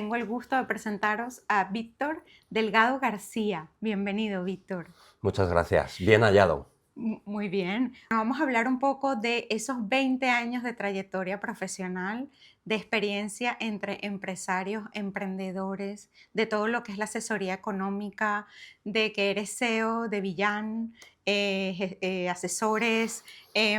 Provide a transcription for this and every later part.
Tengo el gusto de presentaros a Víctor Delgado García. Bienvenido, Víctor. Muchas gracias. Bien hallado. Muy bien. Vamos a hablar un poco de esos 20 años de trayectoria profesional, de experiencia entre empresarios, emprendedores, de todo lo que es la asesoría económica, de que eres CEO de Villan, asesores.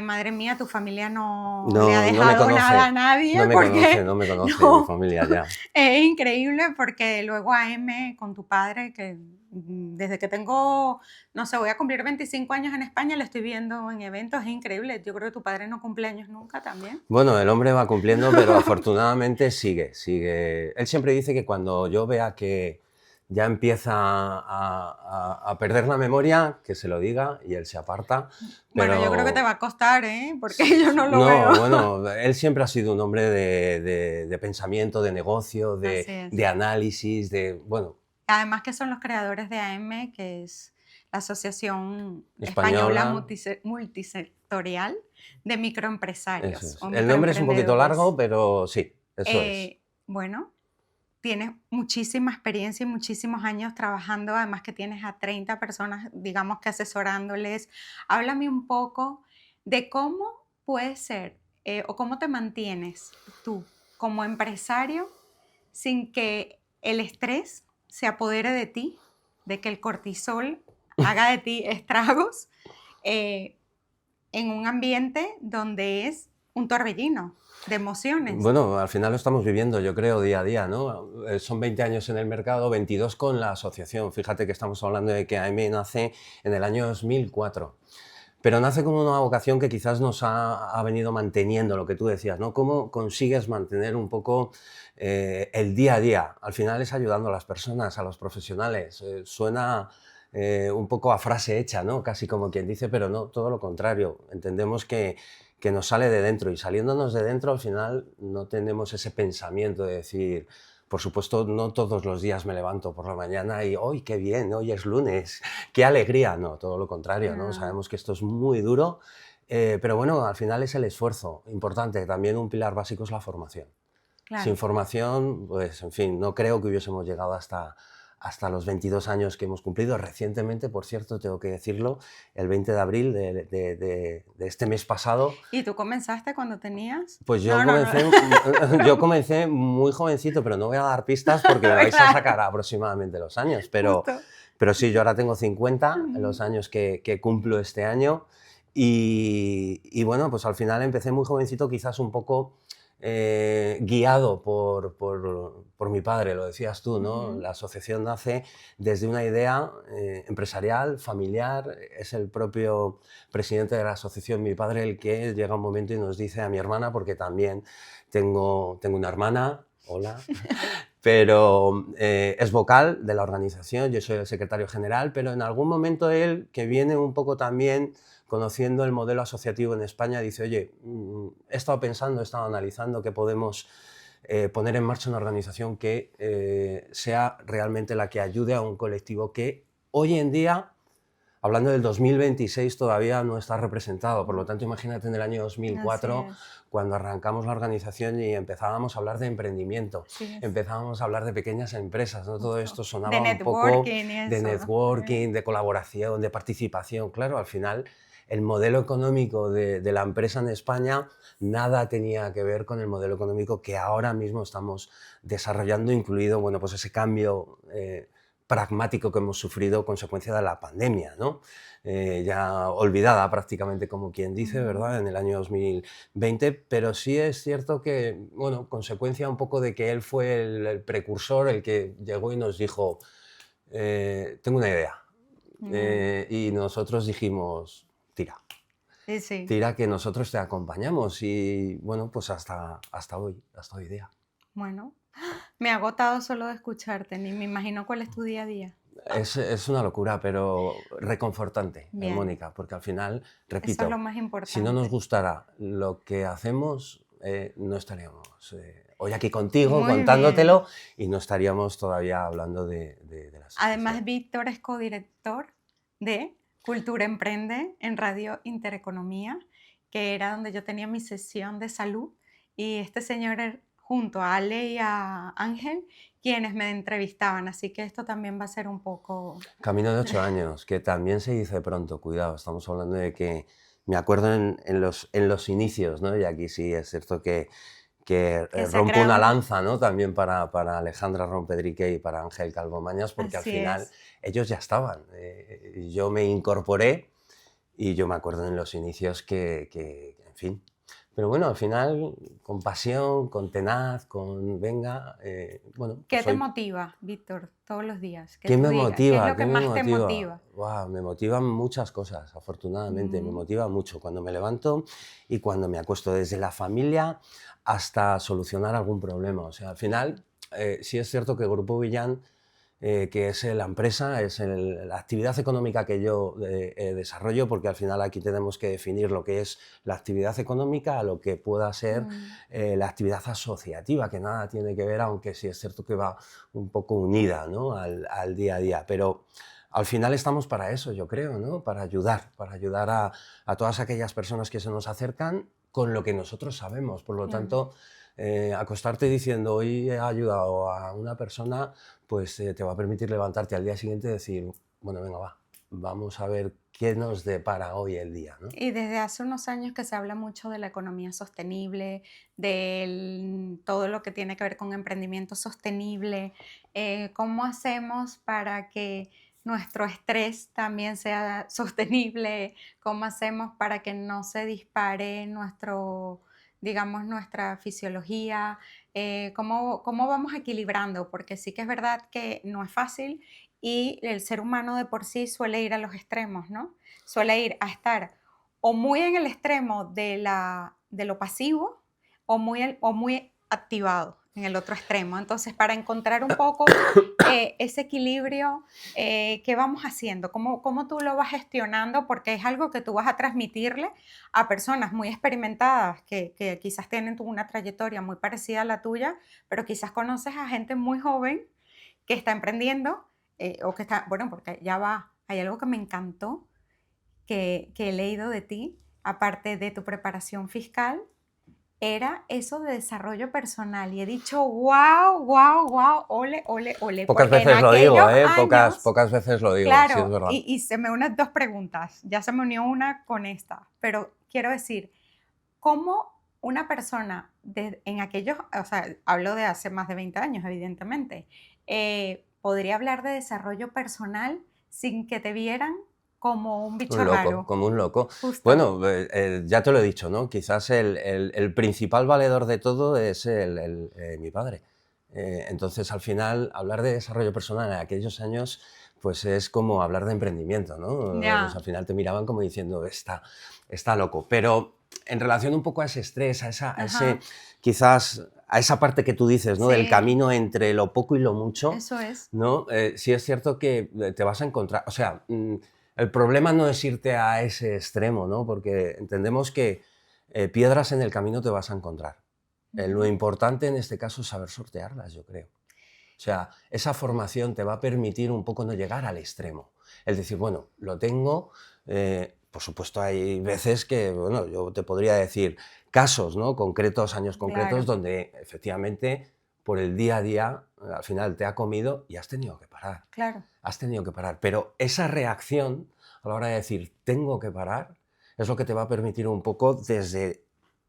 Madre mía, tu familia no le ha No me dejado nada a conoce, nadie no me conoce, porque no me conoce mi no, familia ya. es increíble porque luego AM con tu padre, que desde que tengo, no sé, voy a cumplir 25 años en España, lo estoy viendo en eventos, es increíble. Yo creo que tu padre no cumple años nunca también. Bueno, el hombre va cumpliendo, pero afortunadamente sigue. Él siempre dice que cuando yo vea que ya empieza a perder la memoria, que se lo diga y él se aparta, Bueno, yo creo que te pero va a costar, ¿eh? Porque yo no lo veo. no, bueno, él siempre ha sido un hombre de pensamiento, de negocio, Así de es. análisis, bueno, Además que son los creadores de AM, que es la Asociación Española española. Multisectorial de Eso Microempresarios es. o El nombre es un poquito microemprendedores. largo, pero sí, eso es. Bueno, tienes muchísima experiencia y muchísimos años trabajando, además que tienes a 30 personas, digamos que asesorándoles. Háblame un poco de cómo puede ser o cómo te mantienes tú como empresario sin que el estrés se apodere de ti, de que el cortisol haga de ti estragos eh, en un ambiente donde es un torbellino de emociones. Bueno, al final lo estamos viviendo, yo creo, día a día, ¿no? Son 20 años en el mercado, 22 con la asociación. Fíjate que estamos hablando de que AME nace en el año 2004. Pero nace con una vocación que quizás nos ha venido manteniendo, lo que tú decías, ¿no? ¿Cómo consigues mantener un poco el día a día? Al final es ayudando a las personas, a los profesionales. Suena un poco a frase hecha, ¿no? Casi como quien dice, pero no, todo lo contrario. Entendemos que nos sale de dentro y saliéndonos de dentro al final no tenemos ese pensamiento de decir, por supuesto, no todos los días me levanto por la mañana y ¡hoy qué bien! Hoy es lunes, ¡qué alegría! No, todo lo contrario, ¿no? Ah, Sabemos que esto es muy duro, pero bueno, al final es el esfuerzo importante. También un pilar básico es la formación. Sin claro. formación, pues en fin, no creo que hubiésemos llegado hasta los 22 años que hemos cumplido. Recientemente, por cierto, tengo que decirlo, el 20 de abril de este mes pasado, ¿Y tú comenzaste cuando tenías? pues No, no, no. yo comencé muy jovencito, pero no voy a dar pistas porque me vais a Claro, sacar aproximadamente los años, justo. pero sí, yo ahora tengo 50, Ujú. los años que cumplo este año, y bueno, pues al final empecé muy jovencito, quizás un poco guiado por mi padre, lo decías tú, ¿no? Ujú. La asociación nace desde una idea empresarial, familiar, es el propio presidente de la asociación, mi padre, el que llega un momento y nos dice a mi hermana, porque también tengo una hermana, hola, pero es vocal de la organización, yo soy el secretario general, pero en algún momento él, que viene un poco también conociendo el modelo asociativo en España, dice, oye, he estado pensando, he estado analizando que podemos poner en marcha una organización que sea realmente la que ayude a un colectivo que hoy en día, hablando del 2026, todavía no está representado. Por lo tanto, imagínate en el año Así 2004, es, cuando arrancamos la organización y empezábamos a hablar de emprendimiento, así es, empezábamos a hablar de pequeñas empresas, ¿no? Todo justo. esto De sonaba un poco networking y de eso. networking, de colaboración, de participación. Claro, al final, el modelo económico de la empresa en España nada tenía que ver con el modelo económico que ahora mismo estamos desarrollando, incluido, bueno, pues ese cambio pragmático que hemos sufrido consecuencia de la pandemia, ¿no? Ya olvidada prácticamente, como quien dice, Ujú. ¿verdad? En el año 2020, pero sí es cierto que, bueno, consecuencia un poco de que él fue el precursor, el que llegó y nos dijo, tengo una idea. Mm, Y nosotros dijimos, tira, sí, sí. tira que nosotros te acompañamos y, bueno, pues hasta hoy día. Bueno, me ha agotado solo de escucharte, ni me imagino cuál es tu día a día. Es una locura, pero reconfortante, Bien, Mónica, porque al final, eso es lo repito, más si no nos importante. gustara lo que hacemos, no estaríamos hoy aquí contigo Muy bien. contándotelo y no estaríamos todavía hablando de la Además, asociación. Víctor es codirector de Cultura Emprende en Radio Intereconomía, que era donde yo tenía mi sesión de salud. Y este señor junto a Ale y a Ángel quienes me entrevistaban, así que esto también va a ser un poco... Camino de 8 años, que también se dice pronto, cuidado, estamos hablando de que, me acuerdo en los inicios, ¿no? Y aquí sí es cierto que que se ha rompo una creado lanza, ¿no? También para Alejandra Rompedrique y para Ángel Calvo Mañas, porque al así final es. ellos ya estaban. Yo me incorporé y yo me acuerdo en los inicios en fin. Pero bueno, al final, con pasión, con tenaz, con venga, bueno, ¿Qué pues te hoy. motiva, Víctor, todos los días? Que ¿Qué tú me digas, ¿qué es motiva? lo ¿Qué que me más te motiva? motiva? Guau, me motivan muchas cosas, afortunadamente. Me Mm, motiva mucho cuando me levanto y cuando me acuesto, desde la familia hasta solucionar algún problema. O sea, al final, sí es cierto que Grupo Villán, que es la empresa, es la actividad económica que yo desarrollo, porque al final aquí tenemos que definir lo que es la actividad económica a lo que pueda ser mm, la actividad asociativa, que nada tiene que ver, aunque sí es cierto que va un poco unida, ¿no? al día a día. Pero al final estamos para eso, yo creo, ¿no? Para ayudar a todas aquellas personas que se nos acercan con lo que nosotros sabemos. Por lo claro. tanto, acostarte diciendo hoy he ayudado a una persona, pues te va a permitir levantarte al día siguiente y decir, bueno, venga, va, vamos a ver qué nos depara hoy el día, ¿no? Y desde hace unos años que se habla mucho de la economía sostenible, de todo lo que tiene que ver con emprendimiento sostenible, ¿cómo hacemos para que nuestro estrés también sea sostenible? ¿Cómo hacemos para que no se dispare digamos, nuestra fisiología? ¿Cómo vamos equilibrando? Porque sí que es verdad que no es fácil y el ser humano de por sí suele ir a los extremos, ¿no? Suele ir a estar o muy en el extremo de lo pasivo o muy activado en el otro extremo. Entonces, para encontrar un poco ese equilibrio, ¿qué vamos haciendo? ¿Cómo tú lo vas gestionando? Porque es algo que tú vas a transmitirle a personas muy experimentadas que quizás tienen una trayectoria muy parecida a la tuya, pero quizás conoces a gente muy joven que está emprendiendo o que está, bueno, porque ya va, hay algo que me encantó que he leído de ti, aparte de tu preparación fiscal, era eso de desarrollo personal. Y he dicho, wow, wow, wow, ole, ole, ole, Pocas porque en veces lo digo, aquellos años, pocas veces lo digo, sí es claro, verdad. y se me unen dos preguntas, ya se me unió una con esta, pero quiero decir, ¿cómo una persona en aquellos, o sea, hablo de hace más de 20 años, evidentemente, podría hablar de desarrollo personal sin que te vieran como un bicho Un loco, raro? como un loco. Justo. Bueno, ya te lo he dicho, ¿no? Quizás el principal valedor de todo es mi padre. Entonces, al final, hablar de desarrollo personal en aquellos años, pues es como hablar de emprendimiento, ¿no? Pues Ya. al final te miraban como diciendo, está loco. Pero en relación un poco a ese estrés, Ajá. quizás a esa parte que tú dices, ¿no? Del Sí, camino entre lo poco y lo mucho, eso es. ¿no? Sí es cierto que te vas a encontrar, o sea, el problema no es irte a ese extremo, ¿no? Porque entendemos que piedras en el camino te vas a encontrar. Lo Ujú. importante en este caso es saber sortearlas, yo creo. O sea, esa formación te va a permitir un poco no llegar al extremo. Es decir, bueno, lo tengo, por supuesto hay veces que, bueno, yo te podría decir casos, ¿no? Concretos, años concretos, Claro, donde efectivamente por el día a día al final te ha comido y has tenido que parar. claro. Has tenido que parar. Pero esa reacción a la hora de decir tengo que parar es lo que te va a permitir un poco desde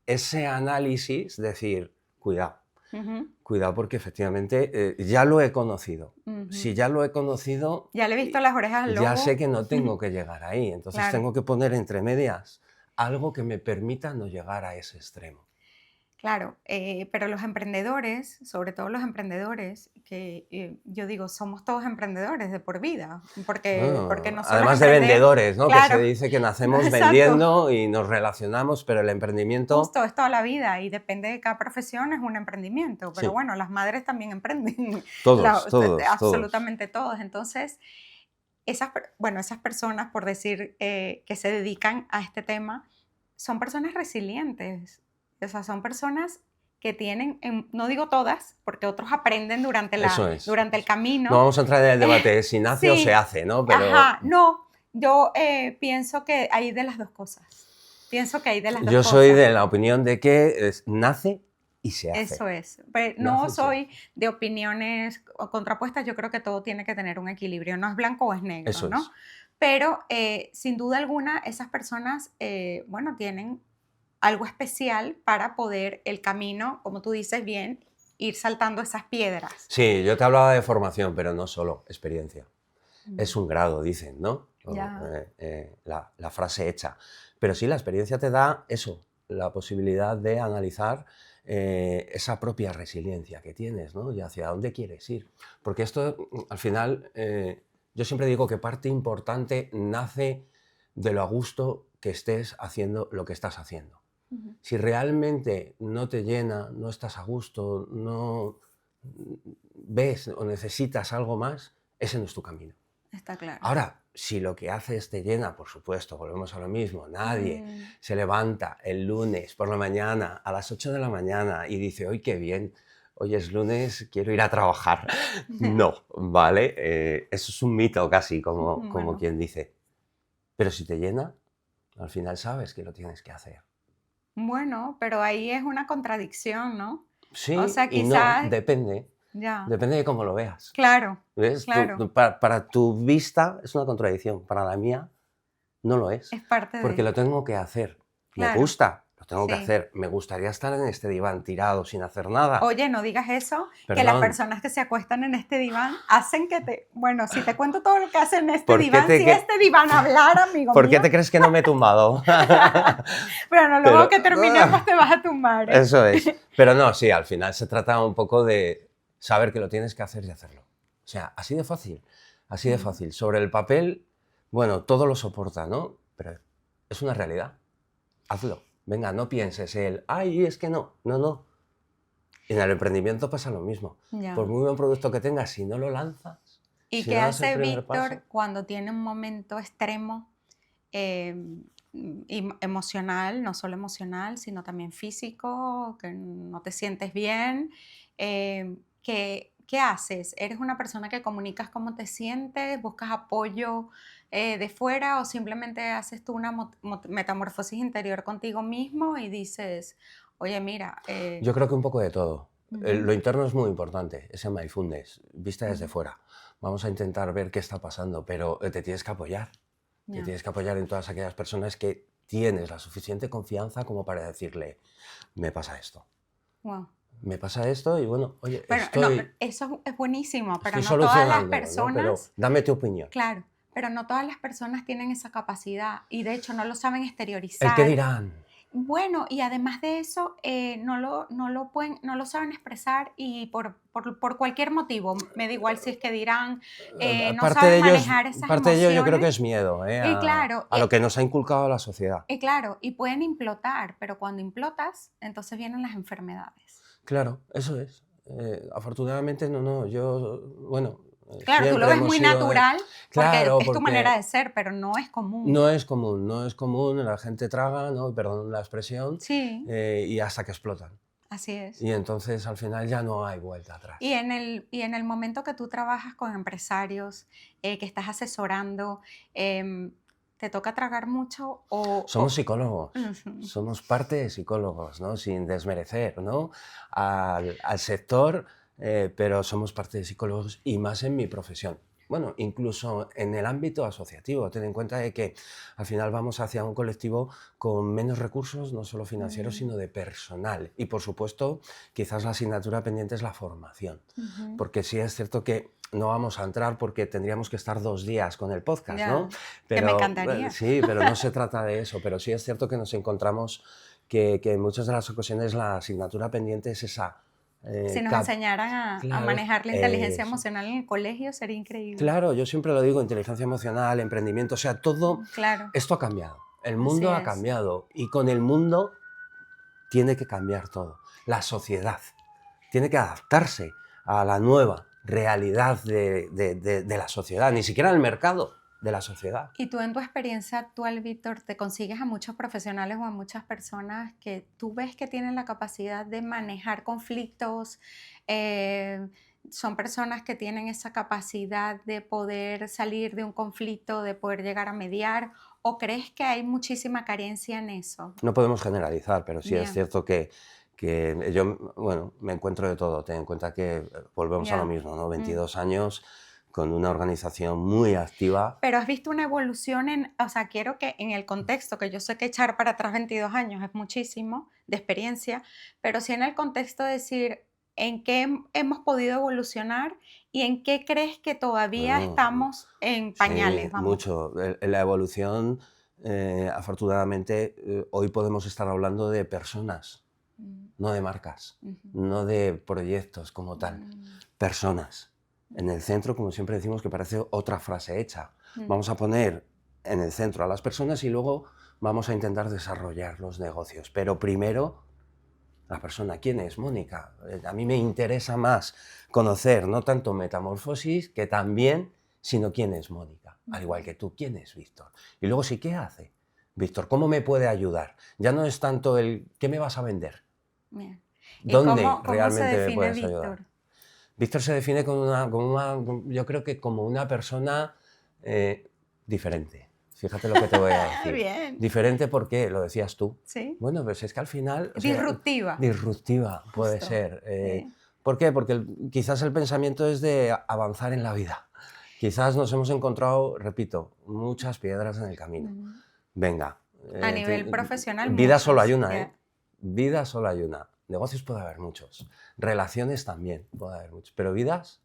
ese análisis decir, cuidado. Ujú, Cuidado porque efectivamente ya lo he conocido. ujú. Si ya lo he conocido, Ya le he visto las orejas al ya sé lobo. que no tengo que llegar ahí. Entonces Claro. tengo que poner entre medias algo que me permita no llegar a ese extremo. Claro, pero los emprendedores, sobre todo los emprendedores, que yo digo, somos todos emprendedores de por vida, porque Ah, no solo es además de emprender, vendedores, ¿no? Que se claro, dice que no, nacemos exacto, vendiendo y nos relacionamos, pero el emprendimiento, justo es toda la vida y depende de cada profesión, es un emprendimiento, pero sí, bueno, las madres también emprenden, todos, todos, todos. absolutamente todos. Entonces, bueno, esas personas, por decir, que se dedican a este tema, son personas resilientes. O sea, son personas que tienen, no digo todas, porque otros aprenden Eso es. durante el No camino. vamos a entrar en el debate si nace o se Sí, hace, ¿no? Pero ajá, no, yo pienso que hay de las dos cosas. Pienso que hay de las dos yo soy cosas. de la opinión de que nace y se hace. Eso es. Pues Nace no y se soy de opiniones contrapuestas, yo creo que todo tiene que tener un equilibrio, no es blanco o es negro, Eso ¿no? es. Pero sin duda alguna, esas personas, bueno, tienen algo especial para poder el camino, como tú dices bien, ir saltando esas piedras. Sí, yo te hablaba de formación, pero no solo, experiencia. Es Mm, un grado, dicen, ¿no? ya, La frase hecha. Pero sí, la experiencia te da eso, la posibilidad de analizar esa propia resiliencia que tienes, ¿no? Y hacia dónde quieres ir. Porque esto, al final, yo siempre digo que parte importante nace de lo a gusto que estés haciendo lo que estás haciendo. ujú, Si realmente no te llena, no estás a gusto, no ves o necesitas algo más, ese no es tu camino. está claro. Ahora, si lo que haces te llena, por supuesto, volvemos a lo mismo, nadie Mm, se levanta el lunes por la mañana a las 8 de la mañana y dice, hoy qué bien, hoy es lunes, quiero ir a trabajar. No, ¿vale? Eso es un mito casi, como bueno, quien dice. Pero si te llena, al final sabes que lo tienes que hacer. bueno, pero ahí es una contradicción, ¿no? O Sí sea, y no, quizás, depende. ya, Depende de cómo lo veas. claro, ¿Ves? claro, Para tu vista es una contradicción, para la mía no lo es, es parte porque de, lo tengo que hacer. Me claro, gusta, lo tengo que sí. hacer. Me gustaría estar en este diván tirado sin hacer nada. Oye, no digas eso, que las Perdón, personas que se acuestan en este diván hacen que te... Bueno, si te cuento todo lo que hacen en este ¿por qué diván, te, si este diván hablara, amigo ¿por qué mío, te crees que no me he tumbado? pero no, luego Pero que terminemos te vas a tumbar, ¿eh? eso es. Pero no, sí, al final se trata un poco de saber que lo tienes que hacer y hacerlo. O sea, así de fácil, así de Mm, fácil. Sobre el papel, bueno, todo lo soporta, ¿no? Pero es una realidad. Hazlo. Venga, no pienses el, ay, es que no. No, no. En el emprendimiento pasa lo mismo. Por ya. muy buen producto que tengas, si no lo lanzas, ¿Y si qué no das el hace primer Víctor paso, cuando tiene un momento extremo emocional, no solo emocional, sino también físico, que no te sientes bien? ¿Qué haces? ¿Eres una persona que comunicas cómo te sientes? ¿Buscas apoyo de fuera o simplemente haces tú una metamorfosis interior contigo mismo y dices, oye, mira, yo creo que un poco de todo. ujú, Lo interno es muy importante, ese mindfulness, vista desde ujú, fuera. Vamos a intentar ver qué está pasando, pero te tienes que apoyar. Te ya, tienes que apoyar en todas aquellas personas que tienes la suficiente confianza como para decirle, me pasa esto. wow. Me pasa esto y bueno, oye, Bueno, no, eso es buenísimo, pero estoy no todas las solucionándolo, ¿no? Pero personas, dame tu opinión. claro, pero no todas las personas tienen esa capacidad y de hecho no lo saben ¿El qué exteriorizar. dirán? Bueno, y además de eso, no lo saben expresar y por cualquier motivo, me da igual si es que dirán, no Parte de saben ello, manejar esas parte de ello yo creo que emociones es miedo, y claro, a lo que nos ha inculcado la sociedad. y pueden implotar, pero cuando implotas, entonces vienen las enfermedades. Claro, eso es. Afortunadamente no, no, yo, bueno, Claro, tú lo siempre ves hemos muy sido... natural porque claro, es tu manera porque de ser, pero no es común. no es común, no es común, la gente traga, ¿no? Perdón la expresión, Sí, y hasta que explotan. así es. Y entonces al final ya no hay vuelta atrás. Y en el momento que tú trabajas con empresarios, que estás asesorando, ¿te toca tragar mucho Somos psicólogos, Ujú, somos parte de psicólogos, ¿no? Sin desmerecer, ¿no? Al sector, pero somos parte de psicólogos y más en mi profesión. Bueno, incluso en el ámbito asociativo, ten en cuenta de que al final vamos hacia un colectivo con menos recursos, no solo financieros, mm, sino de personal. Y por supuesto, quizás la asignatura pendiente es la formación, ujú, porque sí es cierto que no vamos a entrar porque tendríamos que estar 2 días con el podcast, ¿no? ya, que me Pero encantaría. sí, pero no se trata de eso, pero sí es cierto que nos encontramos que en muchas de las ocasiones la asignatura pendiente es esa... Si nos cap- enseñaran a claro, manejar la inteligencia eso. emocional en el colegio, sería increíble. Claro, yo siempre lo digo, inteligencia emocional, emprendimiento, o sea, todo Claro, esto ha cambiado. El así mundo ha es. cambiado y con el mundo tiene que cambiar todo. La sociedad tiene que adaptarse a la nueva realidad de la sociedad, ni siquiera el mercado de la sociedad. Y tú en tu experiencia actual, Víctor, ¿te consigues a muchos profesionales o a muchas personas que tú ves que tienen la capacidad de manejar conflictos? eh, ¿Son personas que tienen esa capacidad de poder salir de un conflicto, de poder llegar a mediar? ¿O crees que hay muchísima carencia en eso? No podemos generalizar, pero sí es Ya, cierto que yo, bueno, me encuentro de todo. Ten en cuenta que volvemos a lo Ya. mismo, ¿no? Mm. 22 años con una organización muy activa. Pero has visto una evolución o sea, quiero que en el contexto, que yo sé que echar para atrás 22 años es muchísimo de experiencia, pero sí en el contexto de decir en qué hemos podido evolucionar y en qué crees que todavía Bueno, estamos en sí, pañales, vamos. mucho. La evolución, afortunadamente, hoy podemos estar hablando de personas, Mm, no de marcas, ujú, no de proyectos como tal. mm, Personas. En el centro, como siempre decimos, que parece otra frase hecha. mm, Vamos a poner en el centro a las personas y luego vamos a intentar desarrollar los negocios. Pero primero, la persona. ¿Quién es Mónica? A mí me interesa más conocer no tanto Metamorfosis que también, sino quién es Mónica. Al igual ujú. que tú, ¿quién es Víctor? Y luego sí, ¿qué hace Víctor? ¿Cómo me puede ayudar? Ya no es tanto el ¿qué me vas a vender? Bien. ¿Y ¿Dónde cómo se realmente me define puedes ayudar? Víctor? Víctor se define yo creo que como una persona eh, diferente. Fíjate lo que te voy a decir. Bien, Diferente porque, lo decías tú, sí. bueno, pues es que al final, o sea, Disruptiva, disruptiva puede justo. ser. Sí. ¿Por qué? Porque quizás el pensamiento es de avanzar en la vida. Quizás nos hemos encontrado, repito, muchas piedras en el camino. Ujú. Venga, A nivel profesional, vida solo hay muchas. una, ¿eh? Ya. Vida solo hay una. Negocios puede haber muchos. Relaciones también puede haber muchos. Pero vidas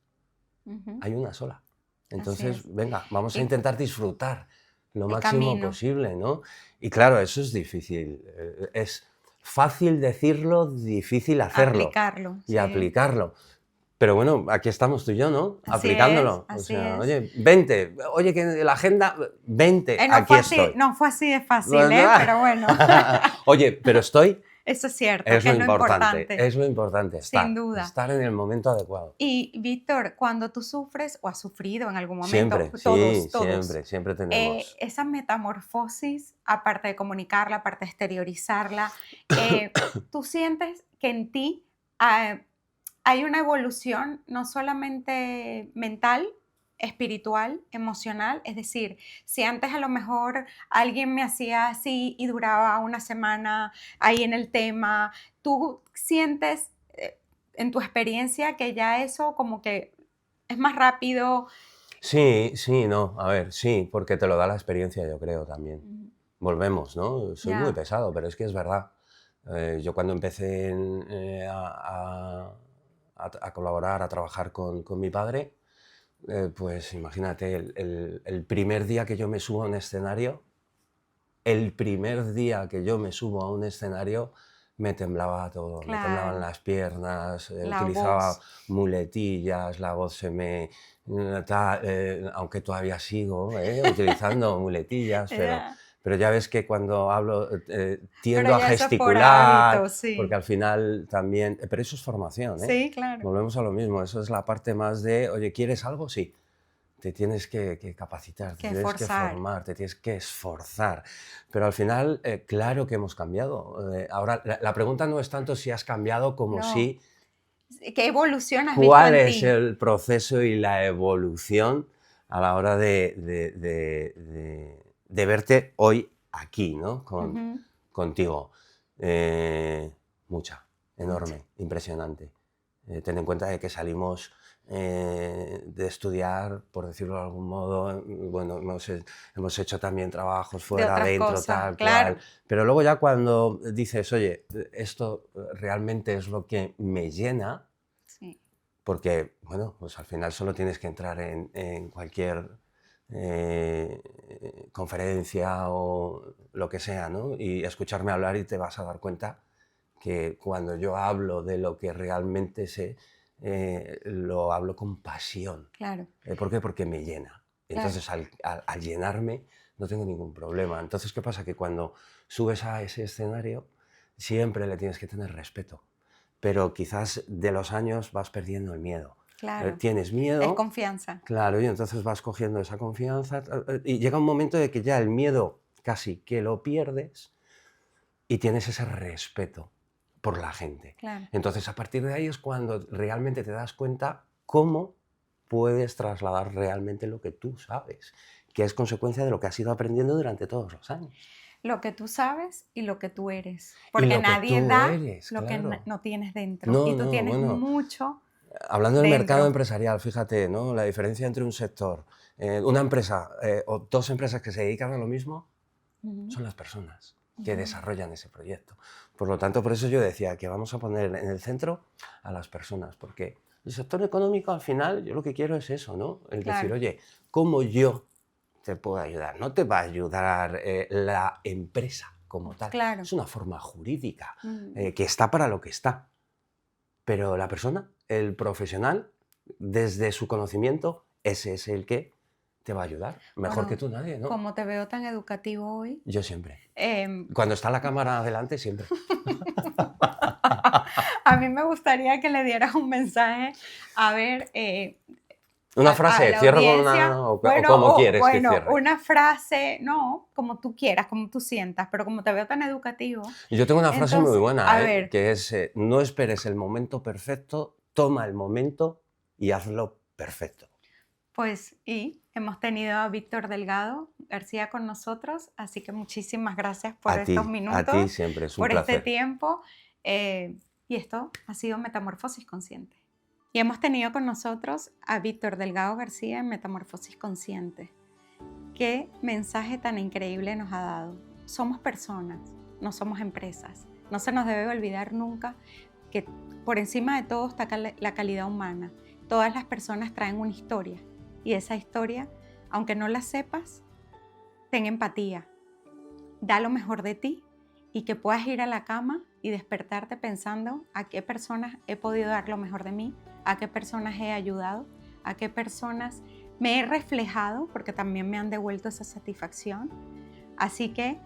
Ujú. hay una sola. Así Entonces, es. venga, vamos a Y intentar disfrutar lo el máximo camino, posible, ¿no? Y claro, eso es difícil. Es fácil decirlo, difícil hacerlo aplicarlo, y sí. aplicarlo. Pero bueno, aquí estamos tú y yo, ¿no? Así es, Aplicándolo. O así sea, es. oye, vente, oye, que la agenda, vente, aquí estoy. No fue así de fácil, ¿eh? Pero bueno, Oye, pero estoy, eso es cierto, que es lo importante, es lo importante, sin duda. estar en el momento adecuado. Y Víctor, cuando tú sufres o has sufrido en algún momento, Siempre, sí, todos, siempre, siempre tenemos. esa metamorfosis, aparte de comunicarla, aparte de exteriorizarla, tú sientes que en ti ah, hay una evolución no solamente mental, espiritual, emocional, es decir, si antes a lo mejor alguien me hacía así y duraba una semana ahí en el tema, tú sientes en tu experiencia que ya eso como que es más rápido. Sí, sí, no, a ver, sí, porque te lo da la experiencia, yo creo también. Mm, Volvemos, ¿no? Soy muy ya, pesado, pero es que es verdad. Yo cuando empecé a colaborar, a trabajar con mi padre, pues imagínate, el primer día que yo me subo a un escenario, el primer día que yo me subo a un escenario, me temblaba todo, me temblaban claro, las piernas, la utilizaba voz. muletillas, la voz se me... aunque todavía sigo utilizando muletillas, Ya, pero ya ves que cuando hablo pero tiendo a ya eso es por gesticular, hábito, porque sí. al final también... Pero eso es formación, ¿eh? Sí, claro. Volvemos a lo mismo, eso es la parte más de, oye, ¿quieres algo? Sí. Te tienes que capacitar, te Que tienes que forzar. formar, te tienes que esforzar. Pero al final, claro que hemos cambiado. Ahora, la pregunta no es tanto si has cambiado como No. si ¿Qué evolución has visto cuál en es ti? el proceso y la evolución a la hora de verte hoy aquí, ¿no? Ujú, Contigo. Mucha, mucho. enorme, impresionante. Ten en cuenta de que salimos de estudiar, por decirlo de algún modo, bueno, hemos hecho también trabajos De fuera, otras dentro, cosas, tal cual, claro. pero luego ya cuando dices, oye, esto realmente es lo que me llena, Sí, porque, bueno, pues al final solo tienes que entrar en cualquier eh, conferencia o lo que sea, ¿no? Y escucharme hablar y te vas a dar cuenta que cuando yo hablo de lo que realmente sé, lo hablo con pasión. claro, ¿Por qué? Porque me llena. claro. Entonces, al llenarme, no tengo ningún problema. Entonces, ¿qué pasa? Que cuando subes a ese escenario, siempre le tienes que tener respeto. Pero quizás de los años vas perdiendo el miedo. Claro, Tienes es miedo, confianza. claro, y entonces vas cogiendo esa confianza, y llega un momento de que ya el miedo casi que lo pierdes y tienes ese respeto por la gente. Claro, Entonces, a partir de ahí es cuando realmente te das cuenta cómo puedes trasladar realmente lo que tú sabes, que es consecuencia de lo que has ido aprendiendo durante todos los años. lo que tú sabes y lo que tú eres. Y Porque lo que nadie tú da eres, lo que claro. no tienes dentro. No, Y tú no, tienes bueno, mucho hablando del mercado dentro. empresarial, fíjate, ¿no? La diferencia entre un sector, una empresa o dos empresas que se dedican a lo mismo Ujú, son las personas que ujú. desarrollan ese proyecto. Por lo tanto, por eso yo decía que vamos a poner en el centro a las personas, porque el sector económico al final yo lo que quiero es eso, ¿no? El decir, Claro, oye, ¿cómo yo te puedo ayudar? No te va a ayudar la empresa como tal, claro. es una forma jurídica Mm, que está para lo que está. Pero la persona, el profesional, desde su conocimiento, ese es el que te va a ayudar. Mejor que Bueno, tú nadie, ¿no? como te veo tan educativo hoy, Yo siempre. em, Cuando está la cámara adelante, siempre. a mí me gustaría que le dieras un mensaje, a ver, Una a frase, la cierro con audiencia. una... o Bueno, como quieres que bueno, cierre. una frase, no, como tú quieras, como tú sientas, pero como te veo tan educativo, Yo tengo una frase muy entonces, a buena, ver, que es, no esperes el momento perfecto, toma el momento y hazlo perfecto. pues, y hemos tenido a Víctor Delgado García con nosotros, así que muchísimas gracias por estos A ti minutos, siempre, es un por este placer. tiempo, y esto ha sido Metamorfosis Consciente. Y hemos tenido con nosotros a Víctor Delgado García en Metamorfosis Consciente. Qué mensaje tan increíble nos ha dado. Somos personas, no somos empresas. No se nos debe olvidar nunca que por encima de todo está la calidad humana. Todas las personas traen una historia y esa historia, aunque no la sepas, ten empatía, da lo mejor de ti y que puedas ir a la cama y despertarte pensando a qué personas he podido dar lo mejor de mí, a qué personas he ayudado, a qué personas me he reflejado, porque también me han devuelto esa satisfacción. Así que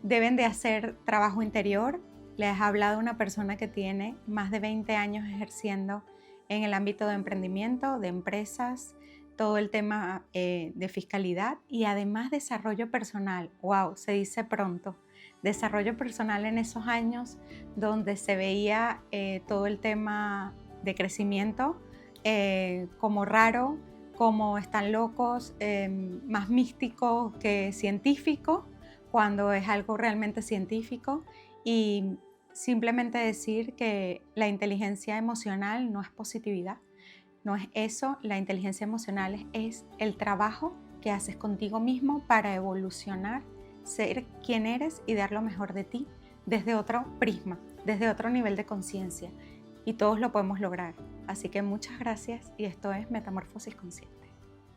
deben de hacer trabajo interior. Les ha hablado una persona que tiene más de 20 años ejerciendo en el ámbito de emprendimiento, de empresas, todo el tema de fiscalidad y además desarrollo personal. ¡Wow! Se dice pronto. Desarrollo personal en esos años donde se veía todo el tema de crecimiento como raro, como están locos, más místico que científico, cuando es algo realmente científico, y simplemente decir que la inteligencia emocional no es positividad, no es eso. La inteligencia emocional es el trabajo que haces contigo mismo para evolucionar, ser quien eres y dar lo mejor de ti desde otro prisma, desde otro nivel de conciencia. Y todos lo podemos lograr. Así que muchas gracias y esto es Metamorfosis Consciente.